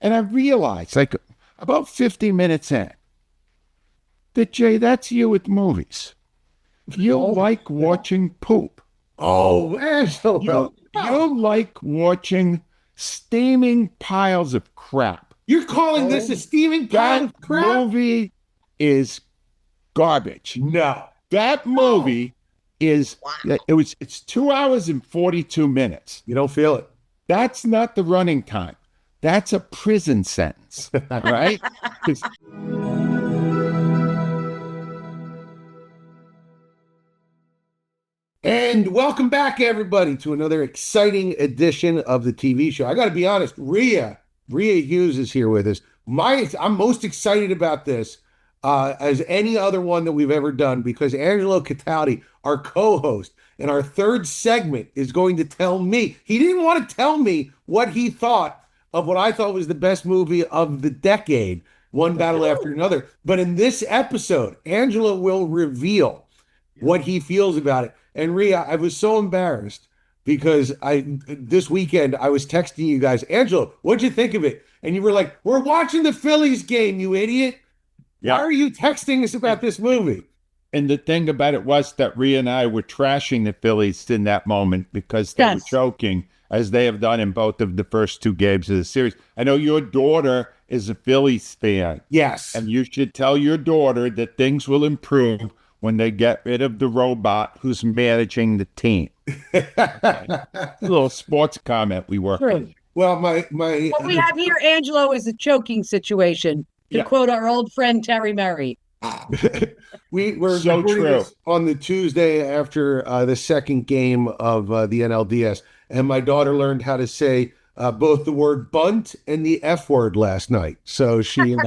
And I realized, like, about 50 minutes in, that, Jay, that's you with movies. You like watching poop. Oh, Angelo. You like watching steaming piles of crap. You're calling this a steaming pile of That crap? movie is garbage. No. That movie is, it's 2 hours and 42 minutes. You don't feel it. That's not the running time. That's a prison sentence, right? And welcome back, everybody, to another exciting edition of the TV show. I got to be honest, Rhea Hughes is here with us. I'm most excited about this as any other one that we've ever done because Angelo Cataldi, our co-host, in our third segment is going to tell me. He didn't want to tell me what he thought of what I thought was the best movie of the decade, one battle after another. But in this episode, Angelo will reveal what he feels about it. And Rhea, I was so embarrassed because this weekend I was texting you guys, Angelo, what'd you think of it? And you were like, we're watching the Phillies game, you idiot. Yeah. Why are you texting us about this movie? And the thing about it was that Rhea and I were trashing the Phillies in that moment because they were choking, as they have done in both of the first two games of the series. I know your daughter is a Phillies fan. Yes. And you should tell your daughter that things will improve when they get rid of the robot who's managing the team. A little sports comment we work on. Well, what we have here, Angelo, is a choking situation, to quote our old friend Terry Murray. We're so true. On the Tuesday after the second game of the NLDS, and my daughter learned how to say both the word bunt and the F word last night. So she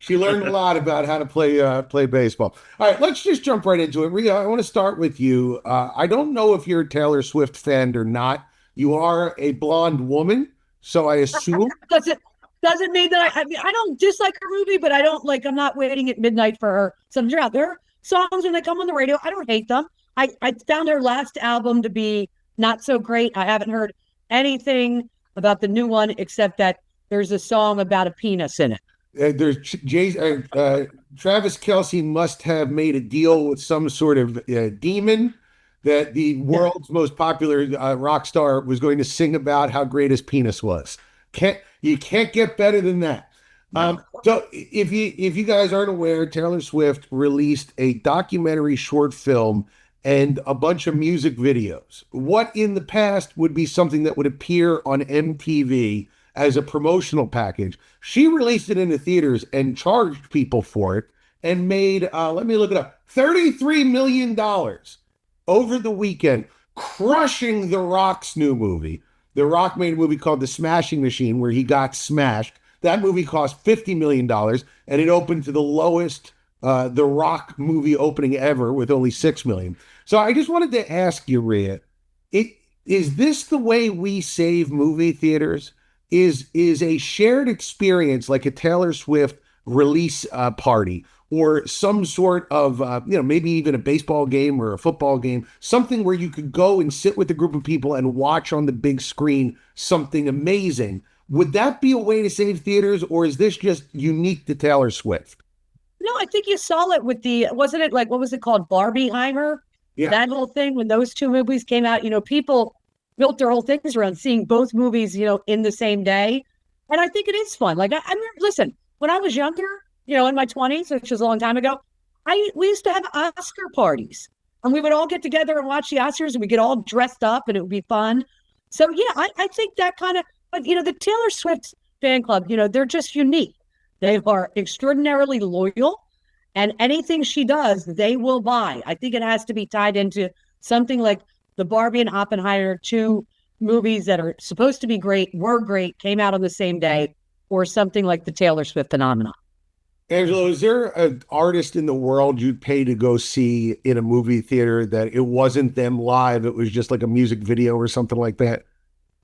learned a lot about how to play baseball. All right, let's just jump right into it. Rhea, I want to start with you. I don't know if you're a Taylor Swift fan or not. You are a blonde woman, so I assume. Doesn't mean that I don't dislike her movie, but I'm not waiting at midnight for her. Something's out there. Songs when they come on the radio, I don't hate them. I found her last album to be not so great. I haven't heard anything about the new one except that there's a song about a penis in it. Travis Kelce must have made a deal with some sort of demon that the world's most popular rock star was going to sing about how great his penis was. You can't get better than that. No. So if you guys aren't aware, Taylor Swift released a documentary short film and a bunch of music videos. What in the past would be something that would appear on MTV as a promotional package, she released it into theaters and charged people for it and made, let me look it up, $33 million over the weekend, crushing The Rock's new movie. The Rock made a movie called The Smashing Machine where he got smashed. That movie cost $50 million and it opened to the lowest The Rock movie opening ever with only $6 million. So I just wanted to ask you, Rhea, is this the way we save movie theaters? Is a shared experience like a Taylor Swift release party or some sort of, maybe even a baseball game or a football game, something where you could go and sit with a group of people and watch on the big screen something amazing. Would that be a way to save theaters, or is this just unique to Taylor Swift? No, I think you saw it with wasn't it like, what was it called? Barbenheimer? Yeah. That whole thing, when those two movies came out, people built their whole things around seeing both movies, in the same day. And I think it is fun. Like, I remember, listen, when I was younger, in my 20s, which was a long time ago, we used to have Oscar parties and we would all get together and watch the Oscars and we get all dressed up and it would be fun. So yeah, I think that kind of, but the Taylor Swift fan club, they're just unique. They are extraordinarily loyal and anything she does, they will buy. I think it has to be tied into something like the Barbie and Oppenheimer, two movies that are supposed to be great, were great, came out on the same day, or something like the Taylor Swift phenomenon. Angelo, is there an artist in the world you'd pay to go see in a movie theater that it wasn't them live, it was just like a music video or something like that?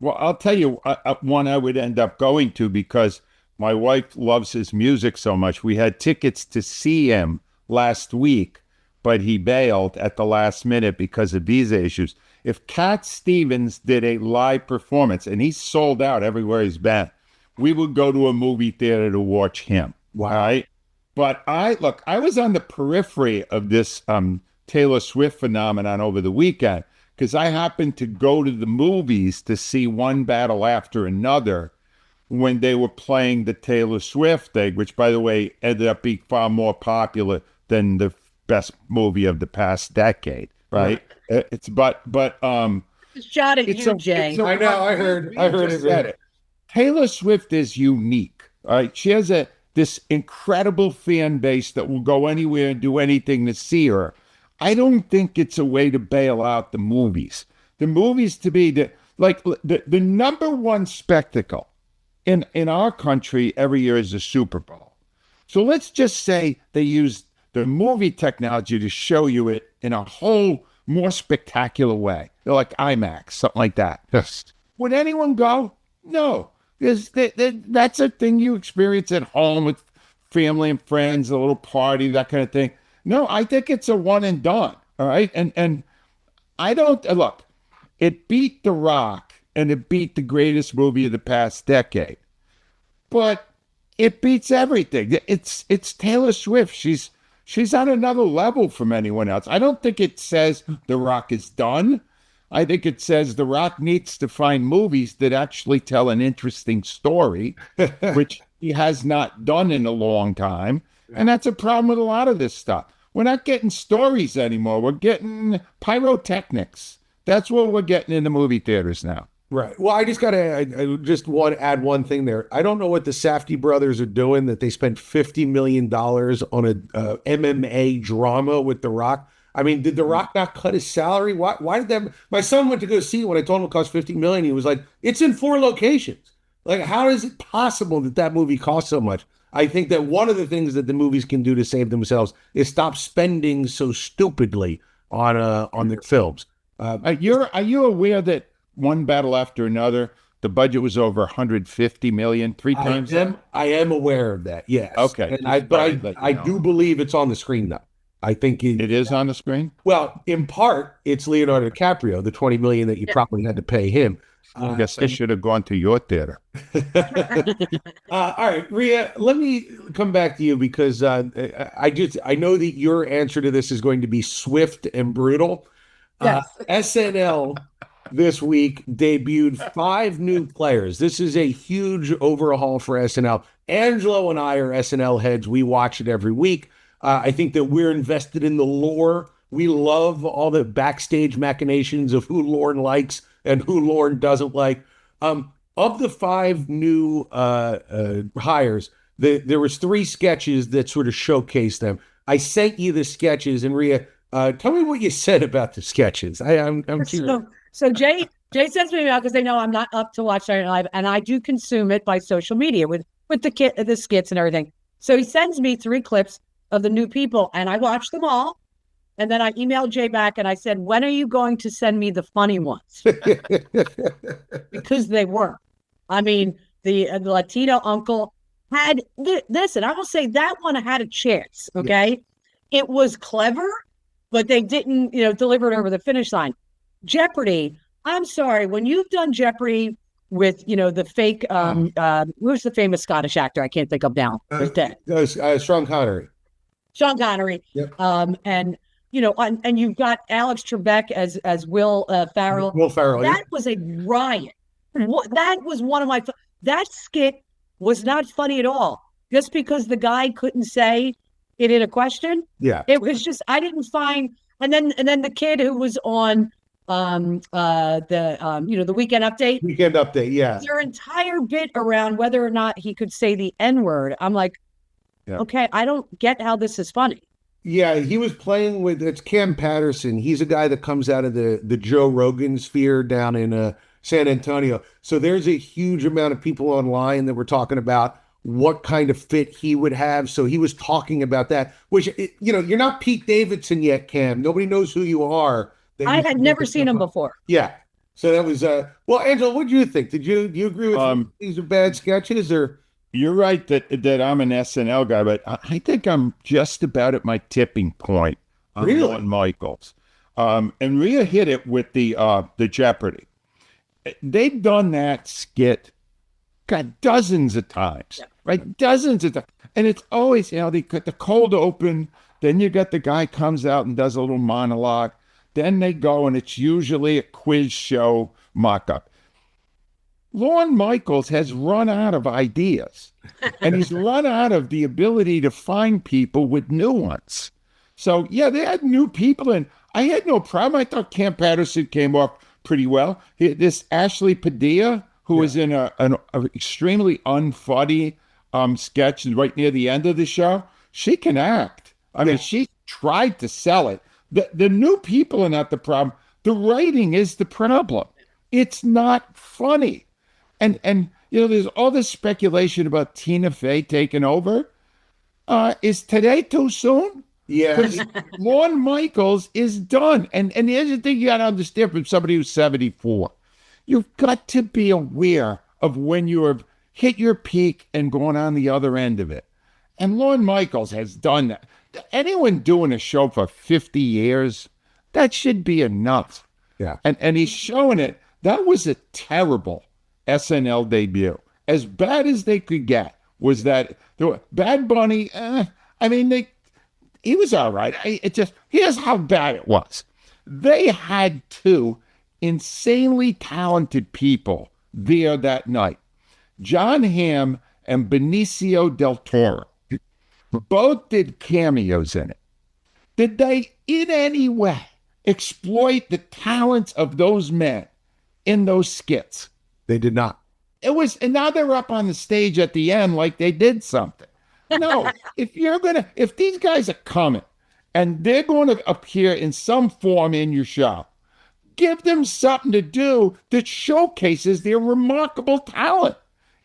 Well, I'll tell you one I would end up going to because my wife loves his music so much. We had tickets to see him last week, but he bailed at the last minute because of visa issues. If Cat Stevens did a live performance, and he's sold out everywhere he's been, we would go to a movie theater to watch him. Wow. All right. But I was on the periphery of this Taylor Swift phenomenon over the weekend because I happened to go to the movies to see one battle after another when they were playing the Taylor Swift thing, which, by the way, ended up being far more popular than the best movie of the past decade, right? It's but Shot at it's you, a, Jay. it's a, I know. I heard just said it. Taylor Swift is unique. All right, she has this incredible fan base that will go anywhere and do anything to see her. I don't think it's a way to bail out the movies. The movies to be the number one spectacle in our country every year is the Super Bowl. So let's just say they use the movie technology to show you it in a whole more spectacular way. They're like IMAX, something like that. Yes. Would anyone go? No. Because that's a thing you experience at home with family and friends, a little party, that kind of thing. No, I think it's a one and done. All right. And I don't look, it beat The Rock and it beat the greatest movie of the past decade. But it beats everything. It's Taylor Swift. She's on another level from anyone else. I don't think it says The Rock is done. I think it says The Rock needs to find movies that actually tell an interesting story, which he has not done in a long time. And that's a problem with a lot of this stuff. We're not getting stories anymore. We're getting pyrotechnics. That's what we're getting in the movie theaters now. Right. Well, I just want to add one thing there. I don't know what the Safdie brothers are doing that they spent $50 million on a MMA drama with The Rock. I mean, did The Rock not cut his salary? Why did that? My son went to go see it when I told him it cost $50 million. He was like, it's in 4 locations. Like, how is it possible that movie costs so much? I think that one of the things that the movies can do to save themselves is stop spending so stupidly on their films. Are you aware that one battle after another, the budget was over 150 million, 3 times that? I am aware of that. Yes. Okay. And I do believe it's on the screen though. I think it is on the screen. Well, in part, it's Leonardo DiCaprio, the $20 million that you probably had to pay him. I guess they should have gone to your theater. All right, Rhea, let me come back to you because I know that your answer to this is going to be swift and brutal. Yes. SNL this week debuted 5 new players. This is a huge overhaul for SNL. Angelo and I are SNL heads. We watch it every week. I think that we're invested in the lore. We love all the backstage machinations of who Lorne likes and who Lorne doesn't like. Of the 5 new hires, there was 3 sketches that sort of showcased them. I sent you the sketches, and Rhea, tell me what you said about the sketches. I'm curious. So Jay sends me out because they know I'm not up to watch Saturday Night Live, and I do consume it by social media with the skits and everything. So he sends me 3 clips of the new people, and I watched them all. And then I emailed Jay back and I said, when are you going to send me the funny ones? Because they weren't. I mean, the Latino uncle had this, and I will say that one had a chance. Okay. Yeah. It was clever, but they didn't, deliver it over the finish line. Jeopardy. I'm sorry. When you've done Jeopardy with, the fake, who's the famous Scottish actor? I can't think of now. He's dead. Sean Connery. Sean Connery. Yep. And you've got Alex Trebek as Will Ferrell. Will Ferrell. That was a riot. That was one of that skit was not funny at all. Just because the guy couldn't say it in a question. Yeah. It was just, I didn't find, and then the kid who was on the Weekend Update. Weekend Update, yeah. Their entire bit around whether or not he could say the N-word. I'm like, okay, I don't get how this is funny. Yeah, he was playing with, it's Cam Patterson. He's a guy that comes out of the Joe Rogan sphere down in San Antonio. So there's a huge amount of people online that were talking about what kind of fit he would have. So he was talking about that, which, you're not Pete Davidson yet, Cam. Nobody knows who you are. I had never seen him before. Yeah. So that was, well, Angelo, what do you think? Do you agree with these are bad sketches or? You're right that I'm an SNL guy, but I think I'm just about at my tipping point on Lorne Michaels. And Rhea hit it with the Jeopardy. They've done that skit God, dozens of times, right? Dozens of times. And it's always, they got the cold open, then you got the guy comes out and does a little monologue, then they go and it's usually a quiz show mock-up. Lorne Michaels has run out of ideas, and he's run out of the ability to find people with nuance. So, yeah, they had new people, and I had no problem. I thought Camp Patterson came off pretty well. This Ashley Padilla, who was in an extremely unfunny sketch right near the end of the show, she can act. I mean, she tried to sell it. The new people are not the problem. The writing is the problem. It's not funny. And there's all this speculation about Tina Fey taking over. Is today too soon? Yeah. Lorne Michaels is done. And here's the thing you got to understand from somebody who's 74. You've got to be aware of when you have hit your peak and gone on the other end of it. And Lorne Michaels has done that. Anyone doing a show for 50 years, that should be enough. Yeah. And he's showing it. That was a terrible SNL debut. As bad as they could get was that. Bad Bunny, he was all right. Here's how bad it was. They had two insanely talented people there that night. John Hamm and Benicio del Toro. Both did cameos in it. Did they in any way exploit the talents of those men in those skits? They did not. And now they're up on the stage at the end like they did something. No, if these guys are coming and they're going to appear in some form in your show, give them something to do that showcases their remarkable talent.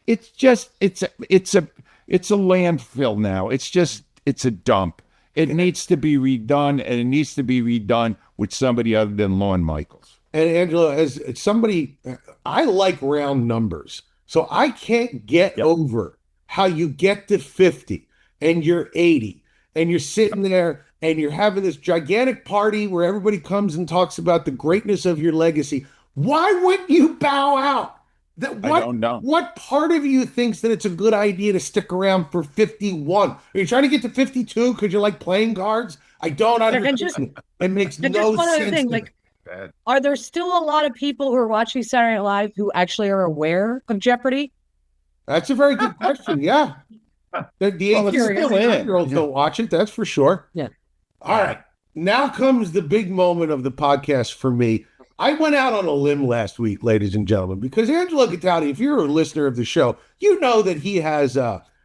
It's a landfill now. It's a dump. It needs to be redone, and it needs to be redone with somebody other than Lorne Michaels. And Angelo, as somebody, I like round numbers. So I can't get over how you get to 50 and you're 80 and you're sitting there and you're having this gigantic party where everybody comes and talks about the greatness of your legacy. Why wouldn't you bow out? I don't know. What part of you thinks that it's a good idea to stick around for 51? Are you trying to get to 52 because you like playing cards? I don't understand. It makes no just one sense. other thing, like, are there still a lot of people who are watching Saturday Night Live who actually are aware of Jeopardy? That's a very good question. Yeah. The 18-year-olds don't watch it, that's for sure. Yeah. All right. Now comes the big moment of the podcast for me. I went out on a limb last week, ladies and gentlemen, because Angelo Cataldi, if you're a listener of the show, you know that he has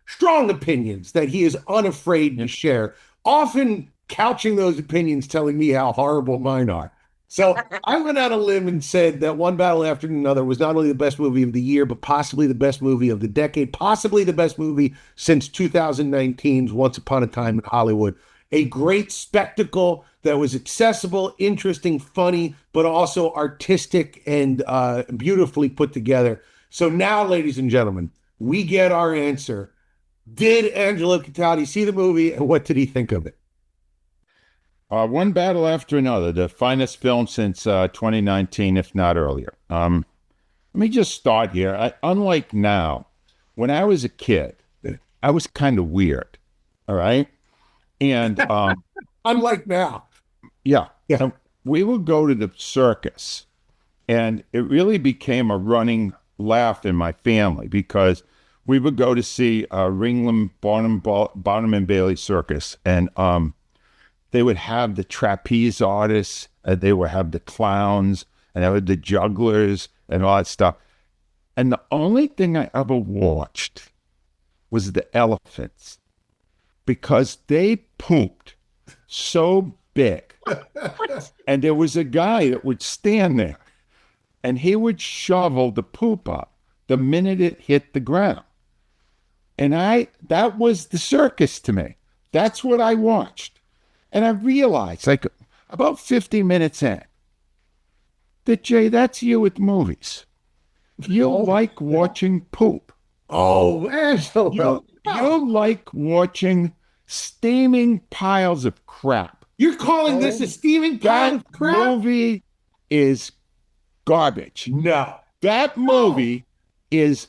strong opinions that he is unafraid to share, often couching those opinions telling me how horrible mine are. So I went out on a limb and said that One Battle After Another was not only the best movie of the year, but possibly the best movie of the decade, possibly the best movie since 2019's Once Upon a Time in Hollywood. A great spectacle that was accessible, interesting, funny, but also artistic and beautifully put together. So now, ladies and gentlemen, we get our answer. Did Angelo Cataldi see the movie, and what did he think of it? One Battle After Another, the finest film since 2019, if not earlier. Let me just start here. Unlike now, when I was a kid, I was kind of weird, all right? And unlike now. Yeah. We would go to the circus, and it really became a running laugh in my family because we would go to see Ringling Barnum and Bailey Circus, and they would have the trapeze artists, they would have the clowns, and they would have the jugglers and all that stuff. And the only thing I ever watched was the elephants because they pooped so big. And there was a guy that would stand there and he would shovel the poop up the minute it hit the ground. And that was the circus to me. That's what I watched. And I realized, like about 50 minutes in, that, Jay, that's you with movies. You like watching poop. Oh, Angelo. You like watching steaming piles of crap. You're calling this a steaming pile of crap? That movie is garbage. No. That movie is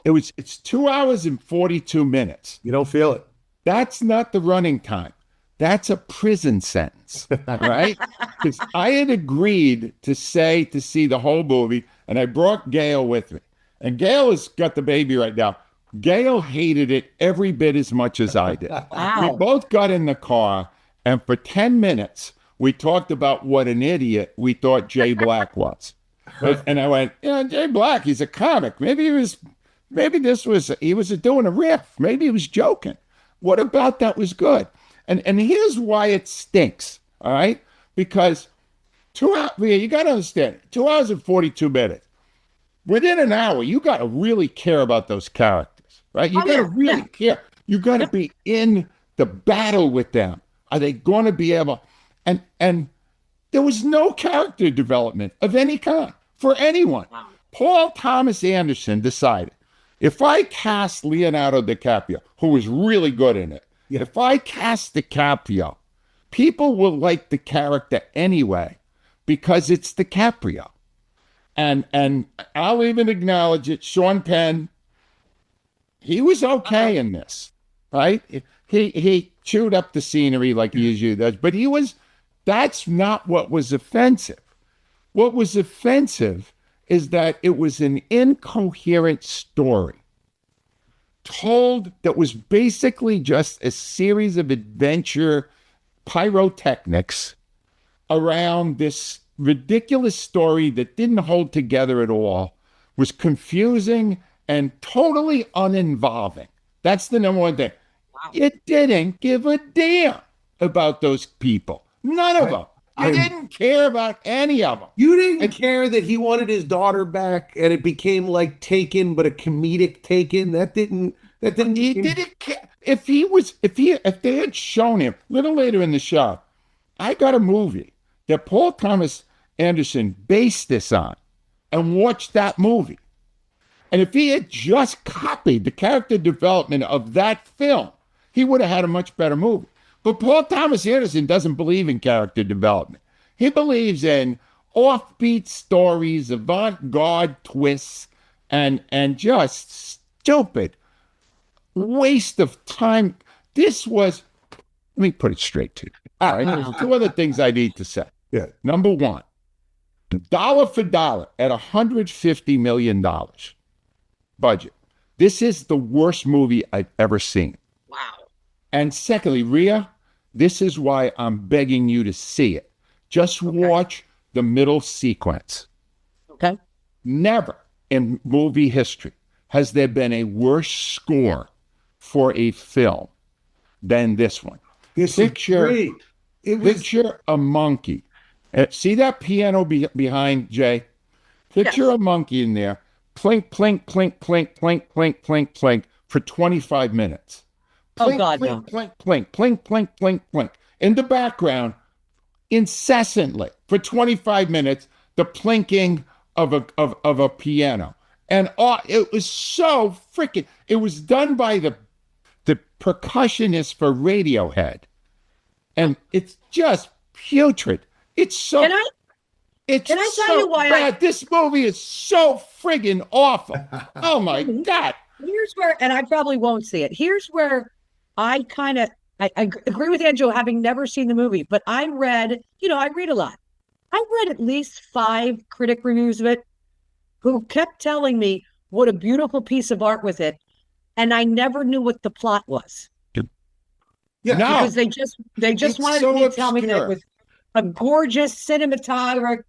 it's 2 hours and 42 minutes. You don't feel it. That's not the running time. That's a prison sentence, right? Because I had agreed to see the whole movie, and I brought Gail with me. And Gail has got the baby right now. Gail hated it every bit as much as I did. Wow. We both got in the car, and for 10 minutes, we talked about what an idiot we thought Jay Black was. And I went, Jay Black, he's a comic. Maybe he was doing a riff. Maybe he was joking. What about that was good? And here's why it stinks, all right? Because you got to understand, 2 hours and 42 minutes. Within an hour, you got to really care about those characters, right? You got to really care. You got to be in the battle with them. Are they going to be able? And there was no character development of any kind for anyone. Wow. Paul Thomas Anderson decided, if I cast Leonardo DiCaprio, who was really good in it, if I cast DiCaprio, people will like the character anyway because it's DiCaprio. And I'll even acknowledge it. Sean Penn, he was okay in this, right? He chewed up the scenery like he usually does, but that's not what was offensive. What was offensive is that it was an incoherent story told that was basically just a series of adventure pyrotechnics around this ridiculous story that didn't hold together at all, was confusing and totally uninvolving. That's the number one thing. Wow. It didn't give a damn about those people. None of them. You didn't care about any of them. You didn't care that he wanted his daughter back, and it became like Taken, but a comedic Taken. He didn't care. If they had shown him a little later in the show, I got a movie that Paul Thomas Anderson based this on, and watched that movie. And if he had just copied the character development of that film, he would have had a much better movie. But Paul Thomas Anderson doesn't believe in character development. He believes in offbeat stories, avant-garde twists, and just stupid waste of time. This was, let me put it straight to you. All right, there's two other things I need to say. Yeah. Number one, dollar for dollar at $150 million budget. This is the worst movie I've ever seen. Wow. And secondly, Rhea, this is why I'm begging you to see it. Just watch the middle sequence. Okay. Never in movie history has there been a worse score for a film than this one. Picture a monkey. See that piano behind Jay? Picture a monkey in there. Plink, plink, plink, plink, plink, plink, plink, plink for 25 minutes. Plink, God, plink, no. plink, plink, plink, plink, plink, plink. In the background, incessantly for 25 minutes, the plinking of a piano. And it was so freaking, it was done by the percussionist for Radiohead. And it's just putrid. It's so Can I tell you why bad. This movie is so friggin' awful. Oh my God. Here's where, and I probably won't see it. Here's where I agree with Angelo, having never seen the movie, but I read a lot. I read at least 5 critic reviews of it who kept telling me what a beautiful piece of art with it. And I never knew what the plot was. Yeah, no. Because they just wanted to tell me that it was a gorgeous cinematographic,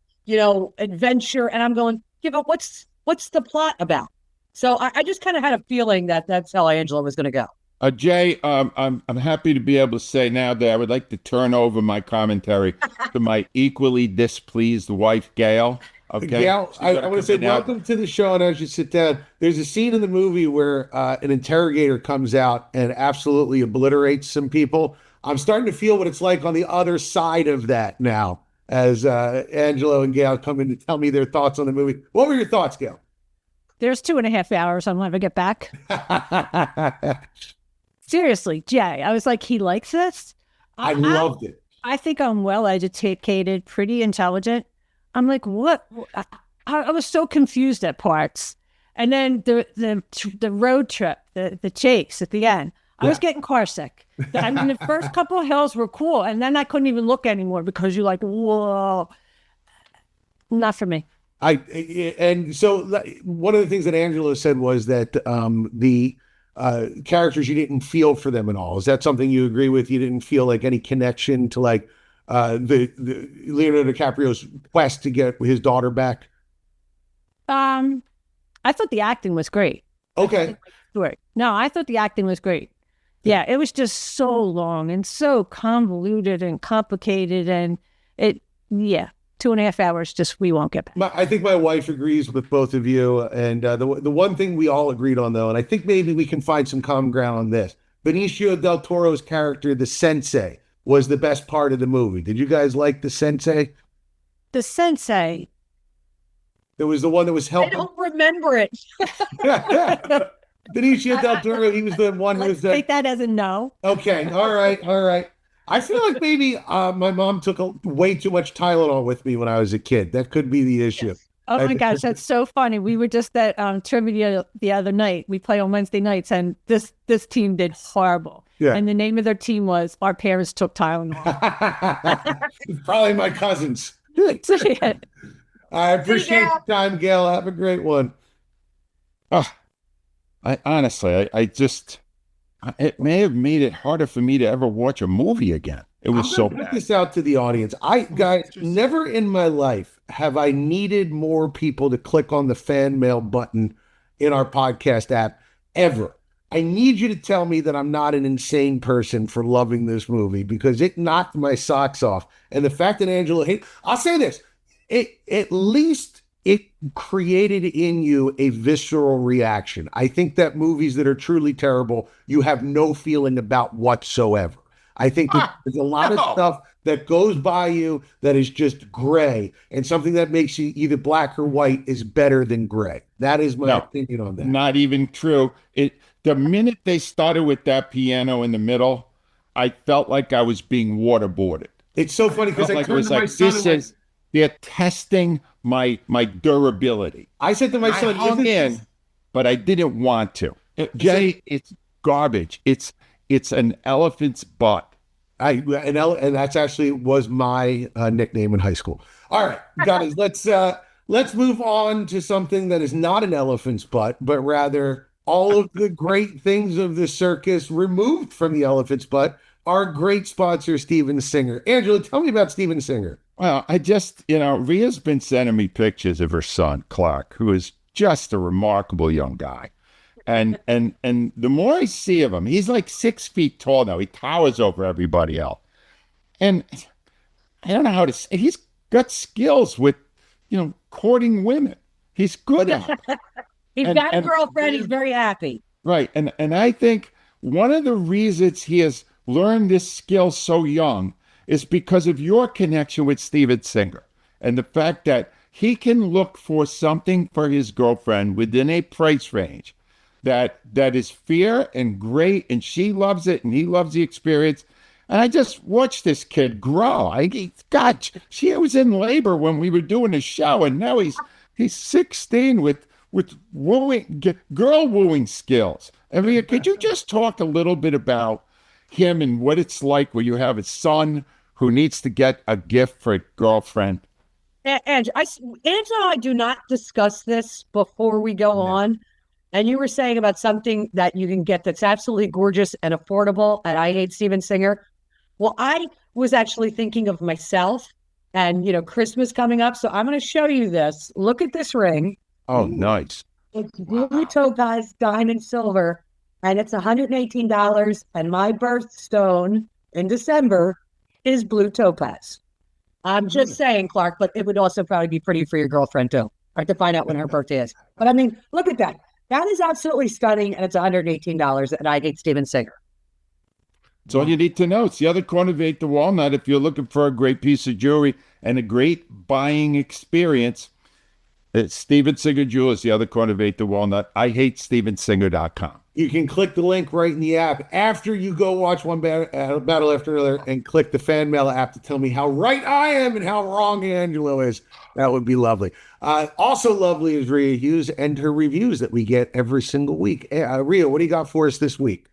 adventure. And I'm going, but what's the plot about? So I just kind of had a feeling that that's how Angelo was going to go. Jay, I'm happy to be able to say now that I would like to turn over my commentary to my equally displeased wife, Gail. Okay, Gail, I want to say welcome to the show. And as you sit down, there's a scene in the movie where an interrogator comes out and absolutely obliterates some people. I'm starting to feel what it's like on the other side of that now, as Angelo and Gail come in to tell me their thoughts on the movie. What were your thoughts, Gail? There's 2.5 hours. I'm never get back. Seriously, Jay, I was like, he likes this? I loved it. I think I'm well educated, pretty intelligent. I'm like, what? I was so confused at parts. And then the road trip, the chase at the end, I was getting car sick. I mean, the first couple of hills were cool, and then I couldn't even look anymore because you're like, whoa, not for me. And so one of the things that Angelo said was that the characters, you didn't feel for them at all. Is that something you agree with? You didn't feel like any connection to like the Leonardo DiCaprio's quest to get his daughter back? I thought the acting was great. Okay. No, I thought the acting was great. Yeah, it was just so long and so convoluted and complicated, and 2.5 hours, just we won't get back. I think my wife agrees with both of you. And the one thing we all agreed on, though, and I think maybe we can find some common ground on this, Benicio del Toro's character, the sensei, was the best part of the movie. Did you guys like the sensei? The sensei. There was the one that was I helping. don't remember it. Benicio del Toro, he was the one who was Take that as a no. Okay, all right. I feel like maybe my mom took way too much Tylenol with me when I was a kid. That could be the issue. Yes. Oh my gosh, that's so funny. We were just at trivia the other night. We play on Wednesday nights, and this team did horrible. Yeah. And the name of their team was Our Parents Took Tylenol. Probably my cousins. I appreciate the time, Gail. Have a great one. I honestly, it may have made it harder for me to ever watch a movie again. It was so put bad. this out to the audience. Guys, never in my life have I needed more people to click on the fan mail button in our podcast app ever. I need you to tell me that I'm not an insane person for loving this movie, because it knocked my socks off. And the fact that Angelo I'll say this, at least it created in you a visceral reaction. I think that movies that are truly terrible, you have no feeling about whatsoever. I think there's a lot of stuff that goes by you that is just gray, and something that makes you either black or white is better than gray. That is my opinion on that. Not even true. The minute they started with that piano in the middle, I felt like I was being waterboarded. It's so funny because I turned to my son they're testing my durability. I said to my son, I hung in, but I didn't want to. Jay, it's garbage. It's an elephant's butt. And that's actually was my nickname in high school. All right, guys, let's move on to something that is not an elephant's butt, but rather all of the great things of the circus removed from the elephant's butt. Our great sponsor, Steven Singer. Angelo, tell me about Steven Singer. Well, Rhea's been sending me pictures of her son, Clark, who is just a remarkable young guy. And the more I see of him, he's like 6 feet tall now. He towers over everybody else. And I don't know how to say, he's got skills with, courting women. He's good at it. He's got a girlfriend. He's very happy. Right. And I think one of the reasons he has learned this skill so young is because of your connection with Steven Singer and the fact that he can look for something for his girlfriend within a price range that is fair and great, and she loves it and he loves the experience. And I just watched this kid grow. She was in labor when we were doing a show, and now he's 16 with girl wooing skills. I mean, could you just talk a little bit about him and what it's like where you have a son who needs to get a gift for a girlfriend? And Angelo and I do not discuss this before we go on. And you were saying about something that you can get that's absolutely gorgeous and affordable, and I hate Steven Singer. Well, I was actually thinking of myself and, Christmas coming up. So I'm going to show you this. Look at this ring. Oh, nice. It's blue topaz, diamond silver, and it's $118. And my birthstone in December is blue topaz. I'm just saying, Clark, but it would also probably be pretty for your girlfriend too. I have to find out when her birthday is. But I mean, look at that. That is absolutely stunning, and it's $118, and I hate Steven Singer. That's all you need to know. It's the other corner of 8 to Walnut. If you're looking for a great piece of jewelry and a great buying experience, it's Steven Singer Jewelers, the other corner of 8 to Walnut. I hate stevensinger.com. You can click the link right in the app after you go watch one battle after another and click the fan mail app to tell me how right I am and how wrong Angelo is. That would be lovely. Also lovely is Rhea Hughes and her reviews that we get every single week. Rhea, what do you got for us this week?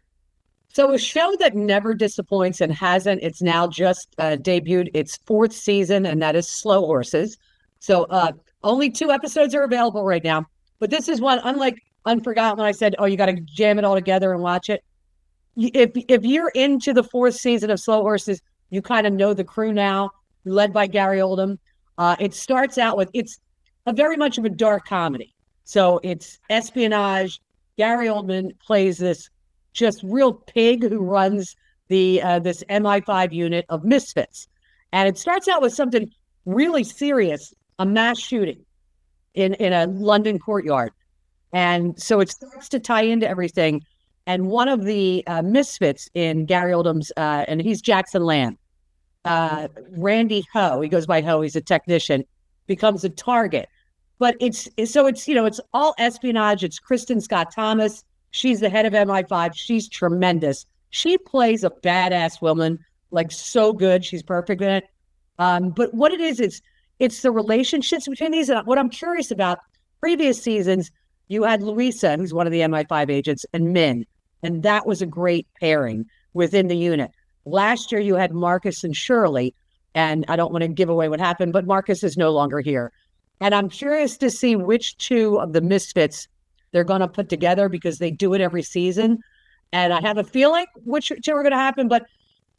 So a show that never disappoints and hasn't, it's now just debuted its 4th season, and that is Slow Horses. So only 2 episodes are available right now. But this is one, unlike Unforgotten, when I said, oh, you got to jam it all together and watch it. If you're into the 4th season of Slow Horses, you kind of know the crew now, led by Gary Oldman. It starts out with, it's a very much of a dark comedy. So it's espionage. Gary Oldman plays this just real pig who runs this MI5 unit of misfits. And it starts out with something really serious, a mass shooting in a London courtyard. And so it starts to tie into everything. And one of the misfits in Gary Oldham's, and he's Jackson Lamb, Randy Ho, he goes by Ho, he's a technician, becomes a target. But it's all espionage. It's Kristen Scott Thomas. She's the head of MI5. She's tremendous. She plays a badass woman, like so good. She's perfect in it. But what it is, it's the relationships between these. And what I'm curious about, previous seasons, you had Louisa, who's one of the MI5 agents, and Min. And that was a great pairing within the unit. Last year, you had Marcus and Shirley. And I don't want to give away what happened, but Marcus is no longer here. And I'm curious to see which 2 of the misfits they're going to put together, because they do it every season. And I have a feeling which 2 are going to happen, but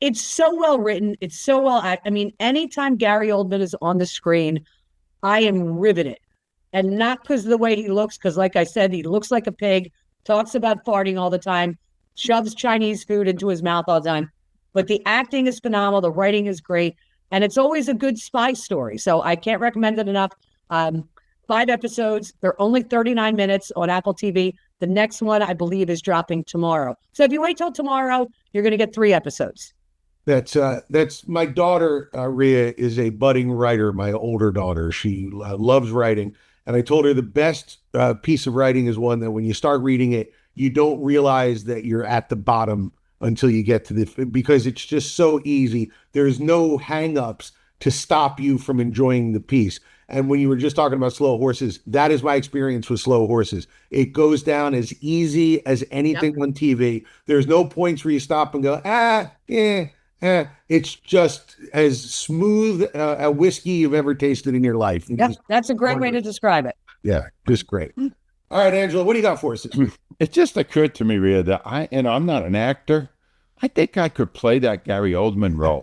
it's so well written. It's so well acted. I mean, anytime Gary Oldman is on the screen, I am riveted. And not because of the way he looks, because like I said, he looks like a pig, talks about farting all the time, shoves Chinese food into his mouth all the time. But the acting is phenomenal. The writing is great. And it's always a good spy story. So I can't recommend it enough. 5 episodes. They're only 39 minutes on Apple TV. The next one, I believe, is dropping tomorrow. So if you wait till tomorrow, you're going to get 3 episodes. That's my daughter, Rhea, is a budding writer, my older daughter. She loves writing. And I told her the best piece of writing is one that when you start reading it, you don't realize that you're at the bottom until you get to because it's just so easy. There's no hang-ups to stop you from enjoying the piece. And when you were just talking about Slow Horses, that is my experience with Slow Horses. It goes down as easy as anything on TV. There's no points where you stop and go, It's just as smooth a whiskey you've ever tasted in your life. Yep, that's a great way to describe it. Yeah, just great. All right, Angelo, what do you got for us this week? It just occurred to me, Rhea, that I'm not an actor. I think I could play that Gary Oldman role.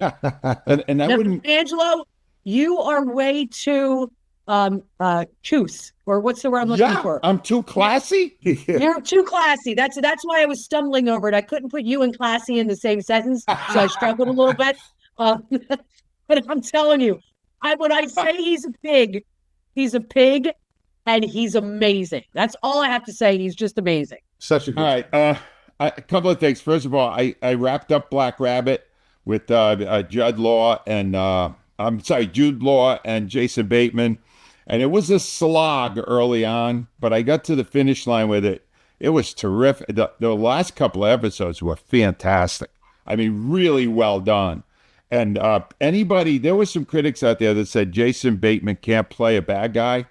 and I wouldn't. Angelo, you are way too choose, or what's the word I'm looking for? I'm too classy. You're too classy. That's why I was stumbling over it. I couldn't put you and classy in the same sentence, so I struggled a little bit. But I'm telling you, when I say he's a pig, and he's amazing. That's all I have to say. He's just amazing. Such a good. All right. A couple of things. First of all, I wrapped up Black Rabbit with Jude Law and Jason Bateman. And it was a slog early on, but I got to the finish line with it. It was terrific. The last couple of episodes were fantastic. I mean, really well done. And there were some critics out there that said Jason Bateman can't play a bad guy.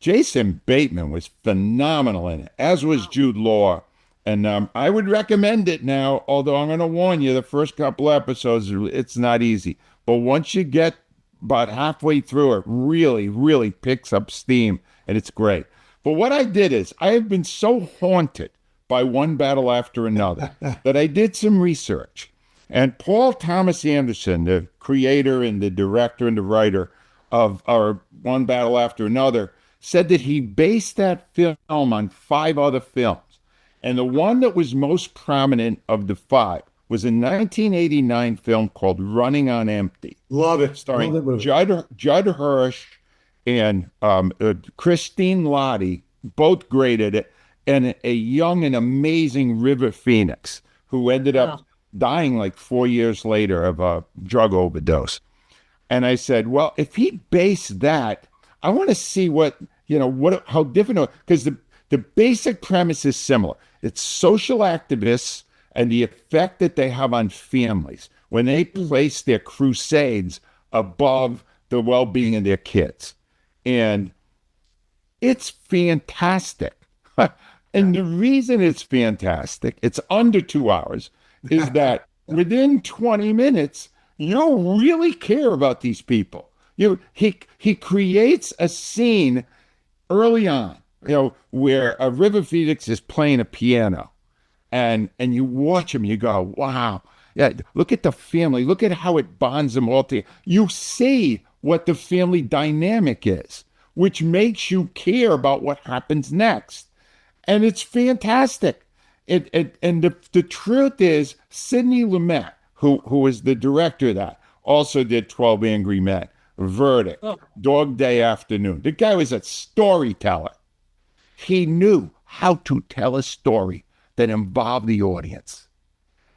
Jason Bateman was phenomenal in it, as was Jude Law. And I would recommend it now, although I'm going to warn you, the first couple of episodes, it's not easy. But once you get about halfway through, it really, really picks up steam, and it's great. But what I did is, I have been so haunted by One Battle After Another that I did some research. And Paul Thomas Anderson, the creator and the director and the writer of our One Battle After Another, said that he based that film on 5 other films. And the one that was most prominent of the 5 was a 1989 film called Running on Empty. Love it. Starring Judd Hirsch and Christine Lottie, both great at it, and a young and amazing River Phoenix, who ended up dying like 4 years later of a drug overdose. And I said, well, if he based that, I want to see how different, because the basic premise is similar. It's social activists and the effect that they have on families when they place their crusades above the well-being of their kids. And it's fantastic. And the reason it's fantastic, it's under 2 hours, is that within 20 minutes, you don't really care about these people. He creates a scene early on, where River Phoenix is playing a piano, and you watch him, you go, wow, yeah, look at the family, look at how it bonds them all together. You see what the family dynamic is, which makes you care about what happens next. And it's fantastic. And the truth is, Sidney Lumet, who is the director of that, also did 12 Angry Men, Verdict, Dog Day Afternoon. The guy was a storyteller. He knew how to tell a story that involved the audience.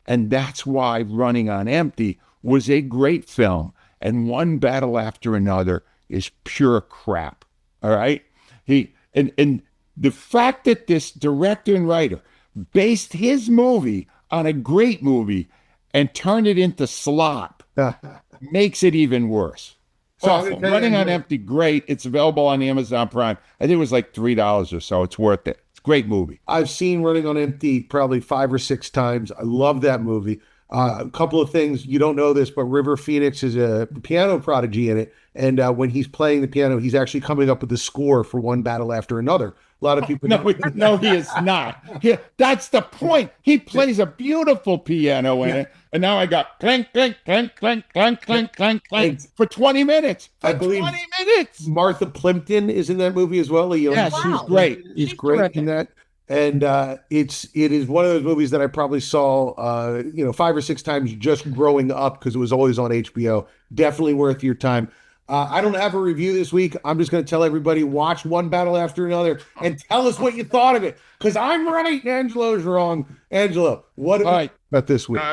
And that's why Running on Empty was a great film. And One Battle After Another is pure crap. All right? And the fact that this director and writer based his movie on a great movie and turned it into slop makes it even worse. So Running on Empty, great. It's available on Amazon Prime. I think it was like $3 or so. It's worth it. It's a great movie. I've seen Running on Empty probably 5 or 6 times. I love that movie. A couple of things, you don't know this, but River Phoenix is a piano prodigy in it. And when he's playing the piano, he's actually coming up with the score for One Battle After Another. A lot of people. No, he is not. That's the point. He plays a beautiful piano in it. And now I got clank, clank, clank, clank, clank, clank, clank, clank for 20 minutes. I believe 20 minutes. Martha Plimpton is in that movie as well. Yes, she's great. She's great in that. And it is one of those movies that I probably saw 5 or 6 times just growing up because it was always on HBO. Definitely worth your time. I don't have a review this week. I'm just going to tell everybody, watch One Battle After Another and tell us what you thought of it. Because I'm right and Angelo's wrong. Angelo, what about this week?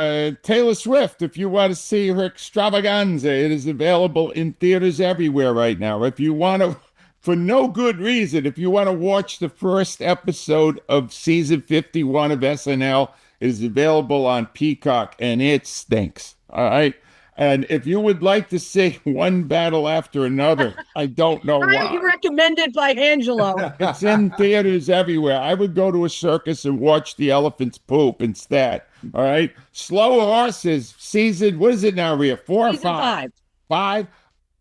Taylor Swift, if you want to see her extravaganza, it is available in theaters everywhere right now. If you want to, for no good reason, if you want to watch the first episode of season 51 of SNL, it is available on Peacock, and it stinks. All right? And if you would like to see One Battle After Another, I don't know why. Recommended by Angelo. It's in theaters everywhere. I would go to a circus and watch the elephants poop instead. All right? Slow Horses, season, what is it now, Rhea? 4 or 5? 5?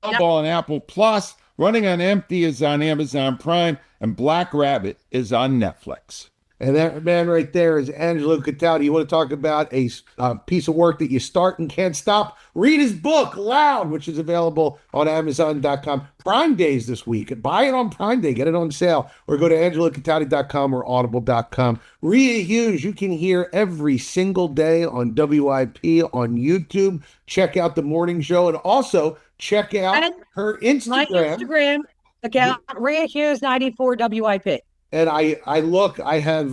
Available on Apple Plus. Running on Empty is on Amazon Prime. And Black Rabbit is on Netflix. And that man right there is Angelo Cataldi. You want to talk about a piece of work that you start and can't stop? Read his book, Loud, which is available on Amazon.com. Prime Days this week. Buy it on Prime Day. Get it on sale. Or go to AngeloCataldi.com or Audible.com. Rhea Hughes, you can hear every single day on WIP on YouTube. Check out The Morning Show. And also check out her Instagram. My Instagram account, Rhea Hughes 94 WIP. And I have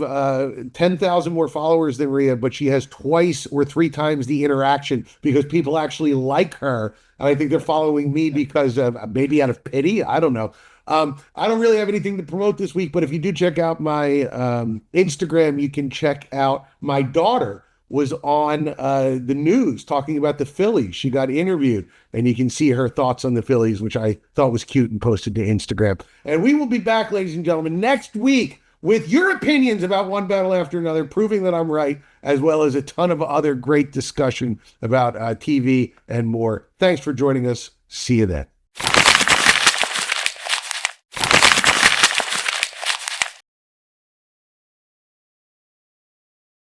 10,000 more followers than Rhea, but she has twice or 3 times the interaction because people actually like her. And I think they're following me because of maybe out of pity. I don't know. I don't really have anything to promote this week, but if you do check out my Instagram, you can check out my daughter was on the news talking about the Phillies. She got interviewed, and you can see her thoughts on the Phillies, which I thought was cute and posted to Instagram. And we will be back, ladies and gentlemen, next week with your opinions about One Battle After Another, proving that I'm right, as well as a ton of other great discussion about TV and more. Thanks for joining us. See you then.